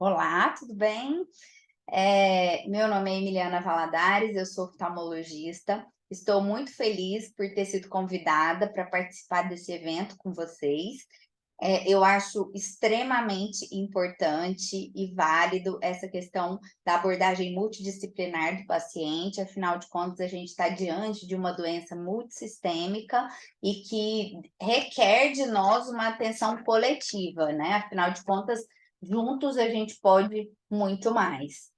Olá, tudo bem? Meu nome é Emiliana Valadares, eu sou oftalmologista. Estou muito feliz por ter sido convidada para participar desse evento com vocês. Eu acho extremamente importante e válido essa questão da abordagem multidisciplinar do paciente, afinal de contas, a gente está diante de uma doença multissistêmica e que requer de nós uma atenção coletiva, né? Afinal de contas, juntos a gente pode muito mais.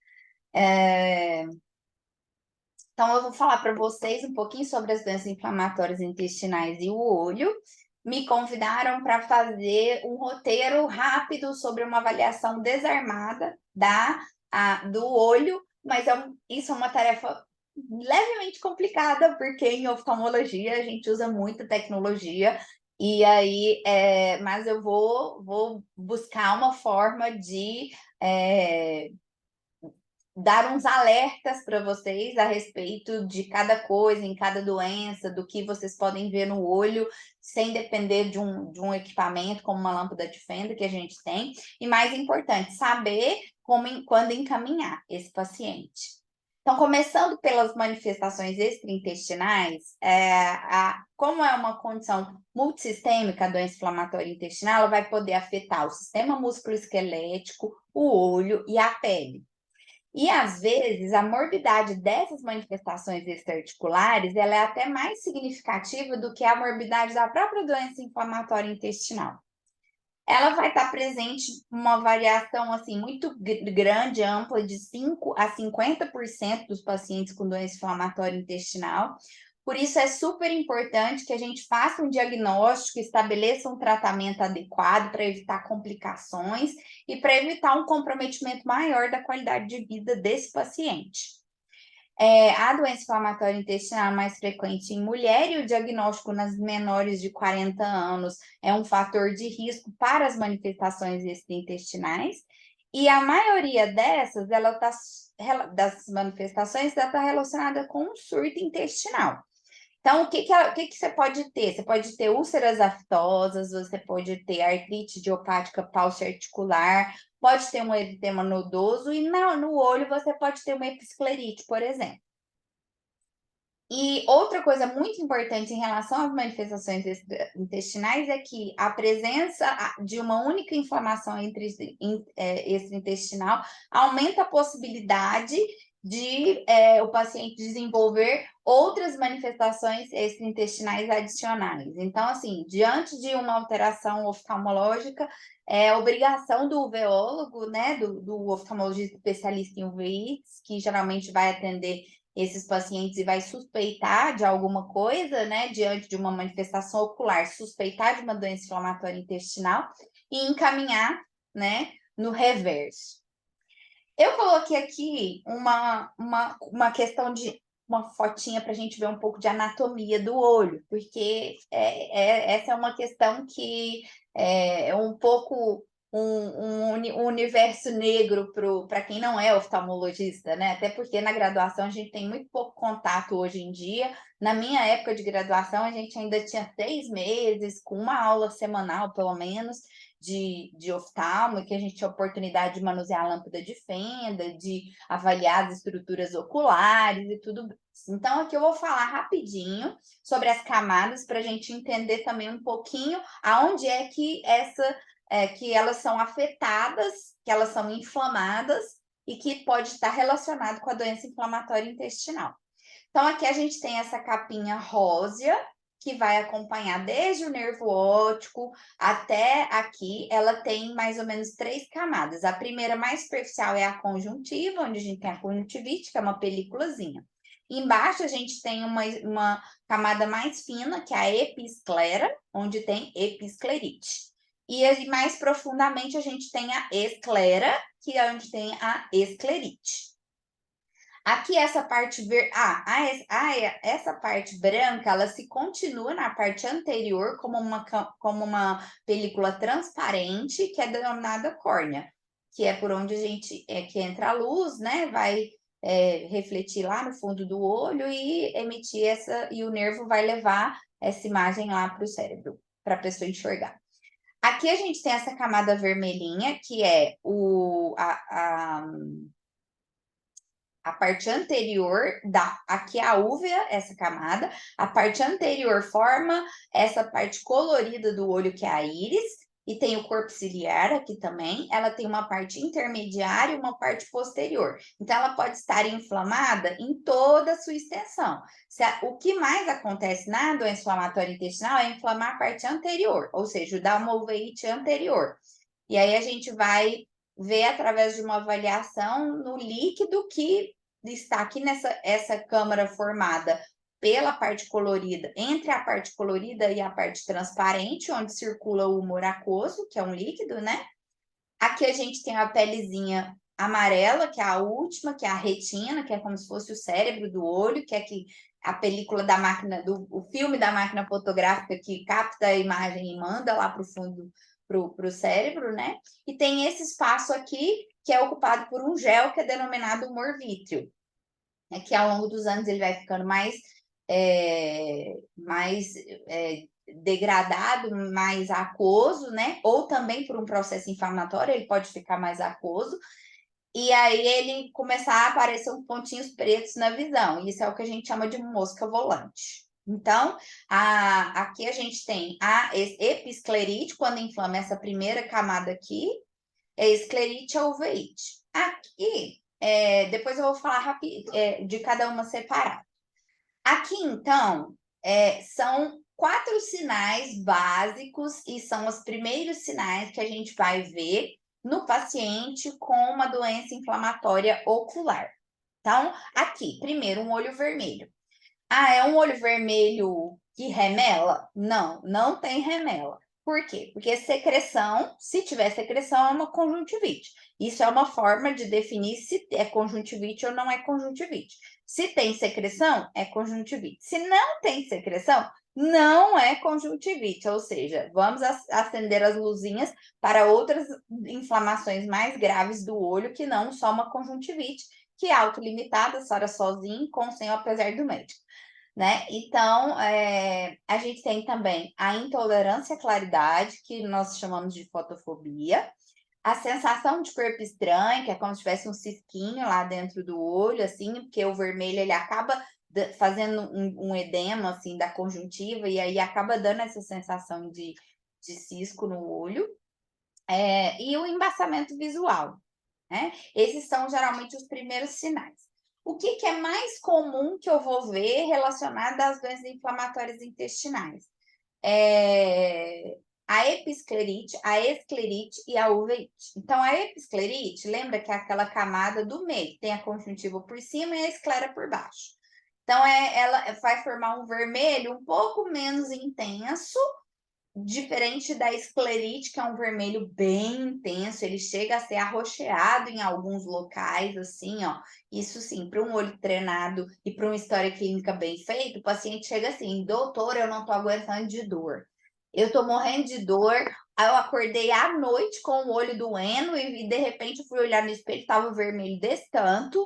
Então, eu vou falar para vocês um pouquinho sobre as doenças inflamatórias intestinais e o olho. Me convidaram para fazer um roteiro rápido sobre uma avaliação desarmada do olho, mas isso é uma tarefa levemente complicada, porque em oftalmologia a gente usa muita tecnologia, e aí, mas eu vou buscar uma forma de dar uns alertas para vocês a respeito de cada coisa, em cada doença, do que vocês podem ver no olho, sem depender de um equipamento como uma lâmpada de fenda que a gente tem. E mais importante, saber quando encaminhar esse paciente. Então, começando pelas manifestações extraintestinais, como é uma condição multissistêmica, a doença inflamatória intestinal, ela vai poder afetar o sistema músculo-esquelético, o olho e a pele. E, às vezes, a morbidade dessas manifestações extraarticulares, ela é até mais significativa do que a morbidade da própria doença inflamatória intestinal. Ela vai estar presente uma variação assim muito grande, ampla, de 5 a 50% dos pacientes com doença inflamatória intestinal. Por isso é super importante que a gente faça um diagnóstico, estabeleça um tratamento adequado para evitar complicações e para evitar um comprometimento maior da qualidade de vida desse paciente. A doença inflamatória intestinal é mais frequente em mulher e o diagnóstico nas menores de 40 anos é um fator de risco para as manifestações extraintestinais. E a maioria das manifestações está relacionada com um surto intestinal. Então, o que você pode ter? Você pode ter úlceras aftosas, você pode ter artrite idiopática pauci-articular, pode ter um eritema nodoso e no olho você pode ter uma episclerite, por exemplo. E outra coisa muito importante em relação às manifestações intestinais é que a presença de uma única inflamação extraintestinal aumenta a possibilidade de o paciente desenvolver outras manifestações extraintestinais adicionais. Então, assim, diante de uma alteração oftalmológica, é obrigação do uveólogo, né, do oftalmologista especialista em UVIs, que geralmente vai atender esses pacientes e vai suspeitar de alguma coisa, né, diante de uma manifestação ocular, suspeitar de uma doença inflamatória intestinal e encaminhar, né, no reverso. Eu coloquei aqui uma questão de uma fotinha para a gente ver um pouco de anatomia do olho, porque essa é uma questão que é um pouco um universo negro para quem não é oftalmologista, né? Até porque na graduação a gente tem muito pouco contato hoje em dia. Na minha época de graduação, a gente ainda tinha 3 meses, com uma aula semanal, pelo menos, de oftalmo, que a gente tinha oportunidade de manusear a lâmpada de fenda, de avaliar as estruturas oculares e tudo. Então, aqui eu vou falar rapidinho sobre as camadas para a gente entender também um pouquinho aonde é que elas são afetadas, que elas são inflamadas e que pode estar relacionado com a doença inflamatória intestinal. Então, aqui a gente tem essa capinha rósea, que vai acompanhar desde o nervo óptico até aqui. Ela tem mais ou menos 3 camadas. A primeira, mais superficial, é a conjuntiva, onde a gente tem a conjuntivite, que é uma películazinha. Embaixo a gente tem uma camada mais fina, que é a episclera, onde tem episclerite. E mais profundamente a gente tem a esclera, que é onde tem a esclerite. Aqui essa parte essa parte branca, ela se continua na parte anterior como uma película transparente, que é denominada córnea, que é por onde que entra a luz, né? Vai refletir lá no fundo do olho e emitir e o nervo vai levar essa imagem lá para o cérebro, para a pessoa enxergar. Aqui a gente tem essa camada vermelhinha, que é a parte anterior aqui é a úvea, essa camada, a parte anterior forma essa parte colorida do olho, que é a íris, e tem o corpo ciliar aqui também. Ela tem uma parte intermediária e uma parte posterior. Então, ela pode estar inflamada em toda a sua extensão. O que mais acontece na doença inflamatória intestinal é inflamar a parte anterior, ou seja, o dalmoveite anterior. E aí a gente vai ver através de uma avaliação no líquido que está aqui essa câmara formada pela parte colorida, entre a parte colorida e a parte transparente, onde circula o humor aquoso, que é um líquido, né? Aqui a gente tem a pelezinha amarela, que é a última, que é a retina, que é como se fosse o cérebro do olho, que é a película da máquina, o filme da máquina fotográfica que capta a imagem e manda lá para o fundo, para o cérebro, né? E tem esse espaço aqui, que é ocupado por um gel, que é denominado humor vítreo, né? Que ao longo dos anos ele vai ficando mais degradado, mais aquoso, né? Ou também por um processo inflamatório, ele pode ficar mais aquoso. E aí ele começar a aparecer uns pontinhos pretos na visão. Isso é o que a gente chama de mosca volante. Então, aqui a gente tem a episclerite, quando inflama essa primeira camada aqui, é esclerite a uveíte. Aqui, depois eu vou falar de cada uma separada. Aqui, então, são 4 sinais básicos e são os primeiros sinais que a gente vai ver no paciente com uma doença inflamatória ocular. Então, aqui, primeiro, um olho vermelho. Ah, é um olho vermelho que remela? Não, não tem remela. Por quê? Porque secreção, se tiver secreção, é uma conjuntivite. Isso é uma forma de definir se é conjuntivite ou não é conjuntivite. Se tem secreção, é conjuntivite. Se não tem secreção, não é conjuntivite. Ou seja, vamos acender as luzinhas para outras inflamações mais graves do olho, que não só uma conjuntivite, que é autolimitada, a senhora sozinha, com ou sem o apesar do médico. Né? Então, a gente tem também a intolerância à claridade, que nós chamamos de fotofobia, a sensação de corpo estranho, que é como se tivesse um cisquinho lá dentro do olho, assim, porque o vermelho ele acaba fazendo um edema assim da conjuntiva e aí acaba dando essa sensação de cisco no olho, e o embaçamento visual, né? Esses são geralmente os primeiros sinais. O que é mais comum que eu vou ver relacionado às doenças inflamatórias intestinais? A episclerite, a esclerite e a uveíte. Então, a episclerite, lembra que é aquela camada do meio, tem a conjuntiva por cima e a esclera por baixo. Então, ela vai formar um vermelho um pouco menos intenso, diferente da esclerite, que é um vermelho bem intenso, ele chega a ser arroxeado em alguns locais, assim, ó. Isso sim, para um olho treinado e para uma história clínica bem feita, o paciente chega assim: doutor, eu não tô aguentando de dor. Eu tô morrendo de dor. Aí eu acordei à noite com o olho doendo e de repente eu fui olhar no espelho, tava vermelho desse tanto,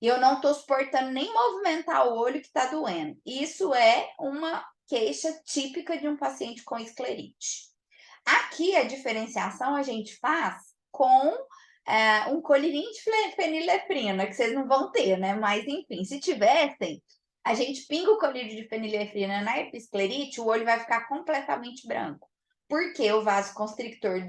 e eu não tô suportando nem movimentar o olho que tá doendo. Isso é uma queixa típica de um paciente com esclerite. Aqui a diferenciação a gente faz com um colírio de fenilefrina, que vocês não vão ter, né? Mas enfim, se tivessem, a gente pinga o colírio de fenilefrina na episclerite, o olho vai ficar completamente branco. Porque o vaso constrictor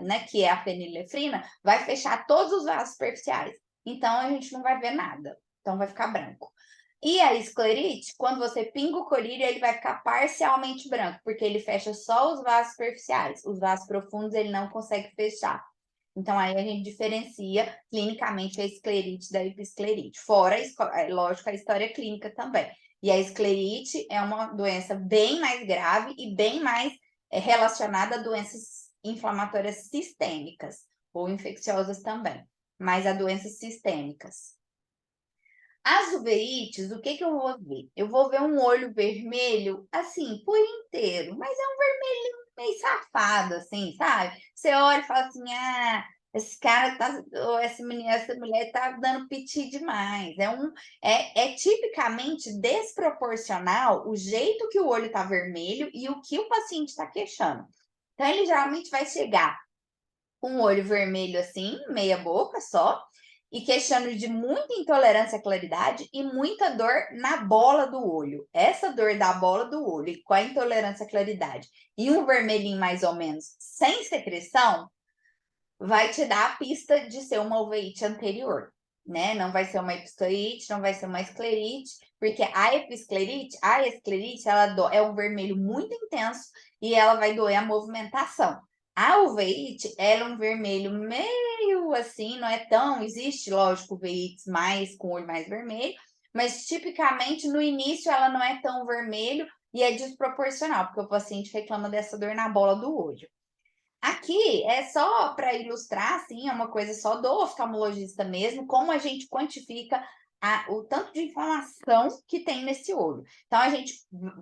né, que é a fenilefrina, vai fechar todos os vasos superficiais. Então a gente não vai ver nada. Então vai ficar branco. E a esclerite, quando você pinga o colírio, ele vai ficar parcialmente branco, porque ele fecha só os vasos superficiais. Os vasos profundos ele não consegue fechar. Então, aí a gente diferencia clinicamente a esclerite da episclerite. Fora, lógico, a história clínica também. E a esclerite é uma doença bem mais grave e bem mais relacionada a doenças inflamatórias sistêmicas, ou infecciosas também, mas a doenças sistêmicas. As uveites, o que eu vou ver? Eu vou ver um olho vermelho, assim, por inteiro, mas é um vermelho meio safado, assim, sabe? Você olha e fala assim, esse cara tá, ou essa mulher tá dando piti demais. É tipicamente desproporcional o jeito que o olho tá vermelho e o que o paciente está queixando. Então, ele geralmente vai chegar com o olho vermelho assim, meia boca só, e queixando de muita intolerância à claridade e muita dor na bola do olho. Essa dor da bola do olho e com a intolerância à claridade e um vermelhinho mais ou menos sem secreção, vai te dar a pista de ser uma uveíte anterior, né? Não vai ser uma episclerite, não vai ser uma esclerite, porque a esclerite, ela é um vermelho muito intenso e ela vai doer a movimentação. A uveíte, ela é um vermelho meio assim, não é tão, existe, lógico, uveites mais com olho mais vermelho, mas tipicamente no início ela não é tão vermelho e é desproporcional, porque o paciente reclama dessa dor na bola do olho. Aqui é só para ilustrar, assim, é uma coisa só do oftalmologista mesmo, como a gente quantifica o tanto de inflamação que tem nesse olho. Então, a gente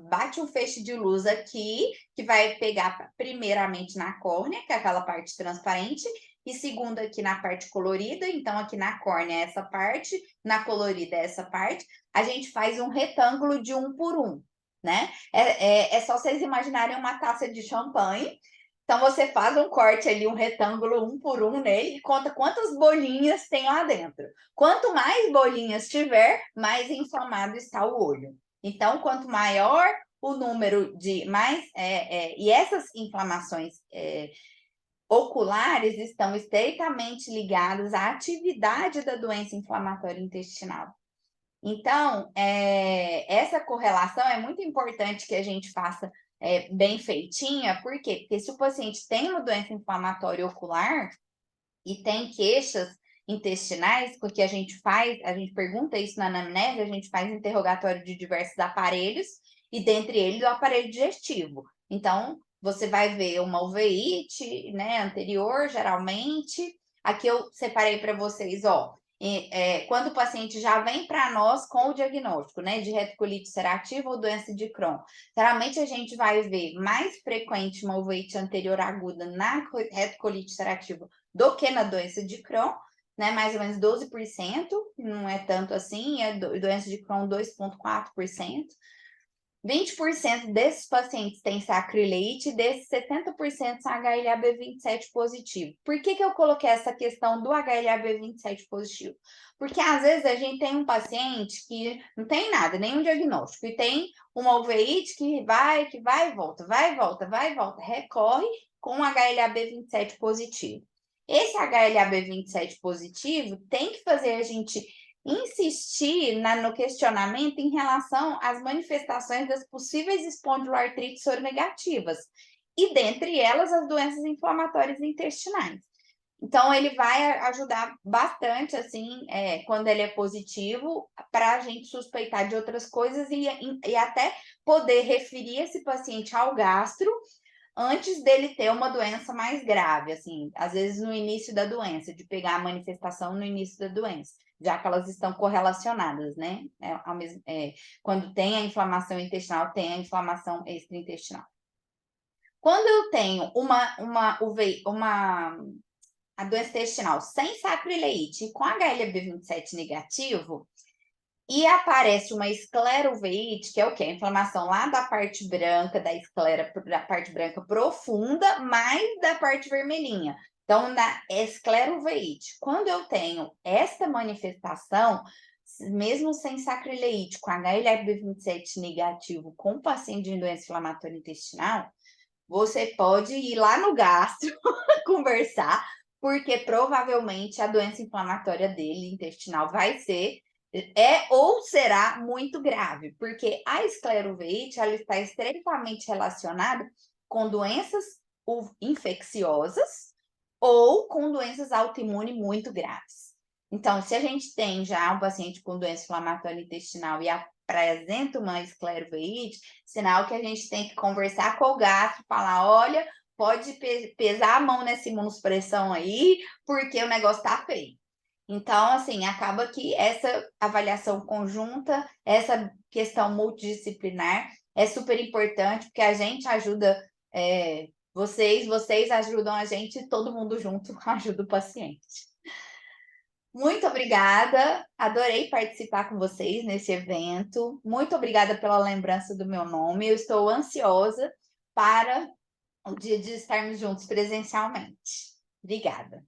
bate um feixe de luz aqui, que vai pegar primeiramente na córnea, que é aquela parte transparente, e segundo aqui na parte colorida. Então, aqui na córnea é essa parte, na colorida é essa parte. A gente faz um retângulo de 1 por 1, né? É só vocês imaginarem uma taça de champanhe. Então, você faz um corte ali, um retângulo 1 por 1 nele e conta quantas bolinhas tem lá dentro. Quanto mais bolinhas tiver, mais inflamado está o olho. Então, quanto maior o número de e essas inflamações oculares estão estreitamente ligadas à atividade da doença inflamatória intestinal. Então, essa correlação é muito importante que a gente faça bem feitinha. Por quê? Porque se o paciente tem uma doença inflamatória ocular e tem queixas intestinais, porque a gente pergunta isso na anamnese, a gente faz interrogatório de diversos aparelhos, e dentre eles o aparelho digestivo. Então, você vai ver uma uveíte, né, anterior, geralmente. Aqui eu separei para vocês, ó, quando o paciente já vem para nós com o diagnóstico, né, de retocolite ulcerativa ou doença de Crohn. Geralmente a gente vai ver mais frequente uma uveíte anterior aguda na retocolite ulcerativa do que na doença de Crohn, né, mais ou menos 12%, não é tanto assim, doença de Crohn 2,4%. 20% desses pacientes têm sacrileite, desses 70% são HLA-B27 positivo. Por que eu coloquei essa questão do HLA-B27 positivo? Porque às vezes a gente tem um paciente que não tem nada, nenhum diagnóstico, e tem uma uveíte que vai e volta, vai e volta, vai e volta, recorre com HLA-B27 positivo. Esse HLA-B27 positivo tem que fazer a gente insistir no questionamento em relação às manifestações das possíveis espondiloartrites soronegativas, e dentre elas as doenças inflamatórias intestinais. Então, ele vai ajudar bastante, assim, quando ele é positivo, para a gente suspeitar de outras coisas e até poder referir esse paciente ao gastro antes dele ter uma doença mais grave, assim, às vezes no início da doença, de pegar a manifestação no início da doença, já que elas estão correlacionadas, né? Quando tem a inflamação intestinal, tem a inflamação extraintestinal. Quando eu tenho a doença intestinal sem sacrileite com HLA-B27 negativo, e aparece uma escleroveíte, que é o quê? A inflamação lá da parte branca da esclera, da parte branca profunda, mais da parte vermelhinha. Então, na escleroveíte, quando eu tenho esta manifestação, mesmo sem sacrileite, com HLA-B27 negativo, com paciente de doença inflamatória intestinal, você pode ir lá no gastro conversar, porque provavelmente a doença inflamatória dele, intestinal, vai ser ou será muito grave, porque a escleroveíte ela está estreitamente relacionada com doenças infecciosas ou com doenças autoimunes muito graves. Então, se a gente tem já um paciente com doença inflamatória intestinal e apresenta uma escleroveíte, sinal que a gente tem que conversar com o gastro, falar, olha, pode pesar a mão nessa imunossupressão aí, porque o negócio tá feio. Então, assim, acaba que essa avaliação conjunta, essa questão multidisciplinar é super importante, porque a gente ajuda vocês ajudam a gente, todo mundo junto ajuda o paciente. Muito obrigada, adorei participar com vocês nesse evento. Muito obrigada pela lembrança do meu nome. Eu estou ansiosa para o dia de estarmos juntos presencialmente. Obrigada.